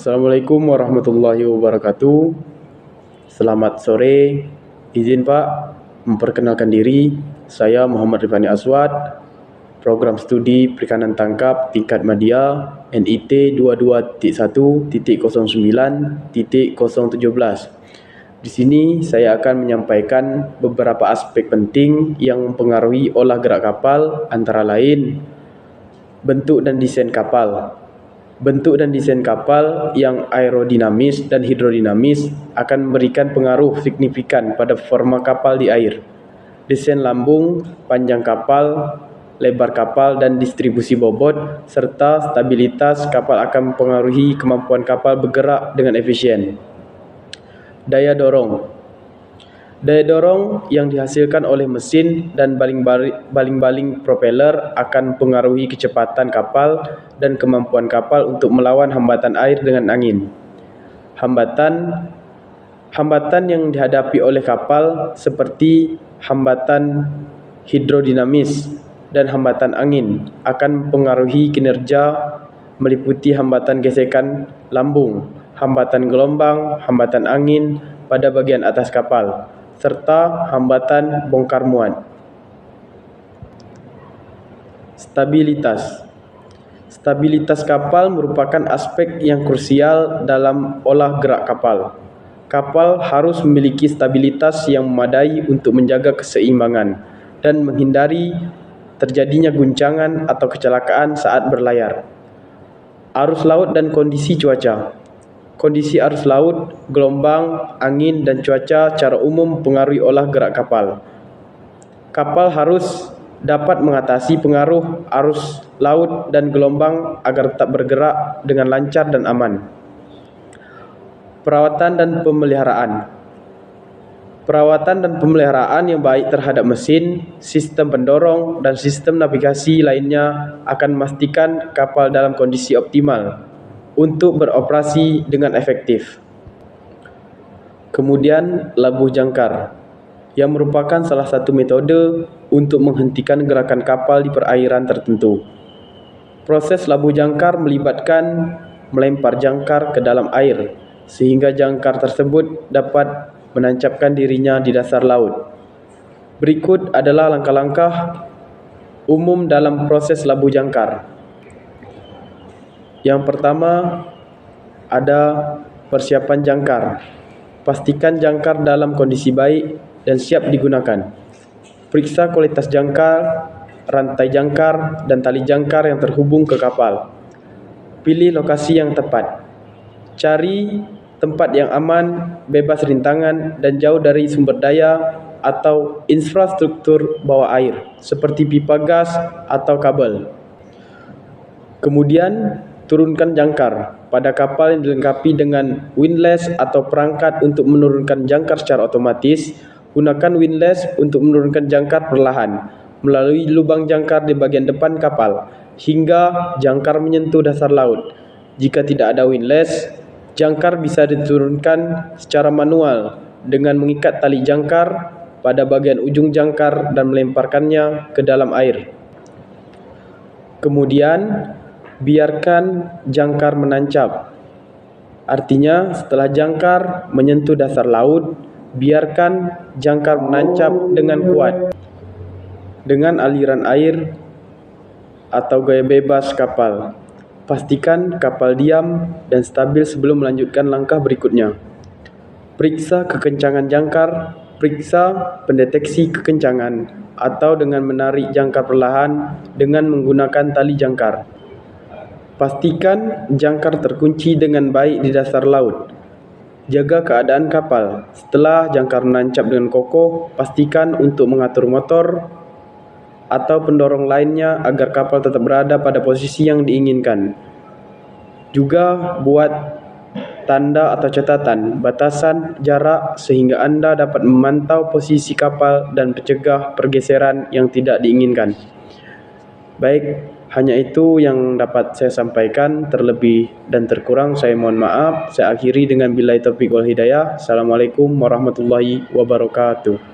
Assalamualaikum warahmatullahi wabarakatuh. Selamat sore. Izin Pak memperkenalkan diri. Saya Muhammad Rifani Aswad, Program Studi Perikanan Tangkap Tingkat Madya NIT 22.1.09.017. Di sini saya akan menyampaikan beberapa aspek penting yang mempengaruhi olah gerak kapal, antara lain bentuk dan desain kapal. Bentuk dan desain kapal yang aerodinamis dan hidrodinamis akan memberikan pengaruh signifikan pada performa kapal di air. Desain lambung, panjang kapal, lebar kapal, dan distribusi bobot, serta stabilitas kapal akan mempengaruhi kemampuan kapal bergerak dengan efisien. Daya dorong. Daya dorong yang dihasilkan oleh mesin dan baling-baling propeller akan mempengaruhi kecepatan kapal dan kemampuan kapal untuk melawan hambatan air dengan angin. Hambatan yang dihadapi oleh kapal seperti hambatan hidrodinamis dan hambatan angin akan mempengaruhi kinerja, meliputi hambatan gesekan lambung, hambatan gelombang, hambatan angin pada bagian atas kapal, serta hambatan bongkar muat. Stabilitas. Stabilitas kapal merupakan aspek yang krusial dalam olah gerak kapal. Kapal harus memiliki stabilitas yang memadai untuk menjaga keseimbangan dan menghindari terjadinya guncangan atau kecelakaan saat berlayar. Arus laut dan kondisi cuaca. Kondisi arus laut, gelombang, angin, dan cuaca secara umum mempengaruhi olah gerak kapal. Kapal harus dapat mengatasi pengaruh arus laut dan gelombang agar tetap bergerak dengan lancar dan aman. Perawatan dan pemeliharaan. Perawatan dan pemeliharaan yang baik terhadap mesin, sistem pendorong, dan sistem navigasi lainnya akan memastikan kapal dalam kondisi optimal untuk beroperasi dengan efektif. Kemudian, labuh jangkar, yang merupakan salah satu metode untuk menghentikan gerakan kapal di perairan tertentu. Proses labuh jangkar melibatkan melempar jangkar ke dalam air, sehingga jangkar tersebut dapat menancapkan dirinya di dasar laut. Berikut adalah langkah-langkah umum dalam proses labuh jangkar. Yang pertama, ada persiapan jangkar. Pastikan jangkar dalam kondisi baik dan siap digunakan. Periksa kualitas jangkar, rantai jangkar, dan tali jangkar yang terhubung ke kapal. Pilih lokasi yang tepat. Cari tempat yang aman, bebas rintangan, dan jauh dari sumber daya atau infrastruktur bawah air, seperti pipa gas atau kabel. Kemudian, turunkan jangkar pada kapal yang dilengkapi dengan windlass atau perangkat untuk menurunkan jangkar secara otomatis. Gunakan windlass untuk menurunkan jangkar perlahan melalui lubang jangkar di bagian depan kapal hingga jangkar menyentuh dasar laut. Jika tidak ada windlass, jangkar bisa diturunkan secara manual dengan mengikat tali jangkar pada bagian ujung jangkar dan melemparkannya ke dalam air. Kemudian, biarkan jangkar menancap. Artinya, setelah jangkar menyentuh dasar laut, biarkan jangkar menancap dengan kuat dengan aliran air atau gaya bebas kapal. Pastikan kapal diam dan stabil sebelum melanjutkan langkah berikutnya. Periksa kekencangan jangkar. Periksa pendeteksi kekencangan atau dengan menarik jangkar perlahan dengan menggunakan tali jangkar. Pastikan jangkar terkunci dengan baik di dasar laut. Jaga keadaan kapal. Setelah jangkar menancap dengan kokoh, pastikan untuk mengatur motor atau pendorong lainnya agar kapal tetap berada pada posisi yang diinginkan. Juga buat tanda atau catatan batasan jarak sehingga Anda dapat memantau posisi kapal dan mencegah pergeseran yang tidak diinginkan. Baik, hanya itu yang dapat saya sampaikan. Terlebih dan terkurang saya mohon maaf. Saya akhiri dengan billahi taufiq wal hidayah. Assalamualaikum warahmatullahi wabarakatuh.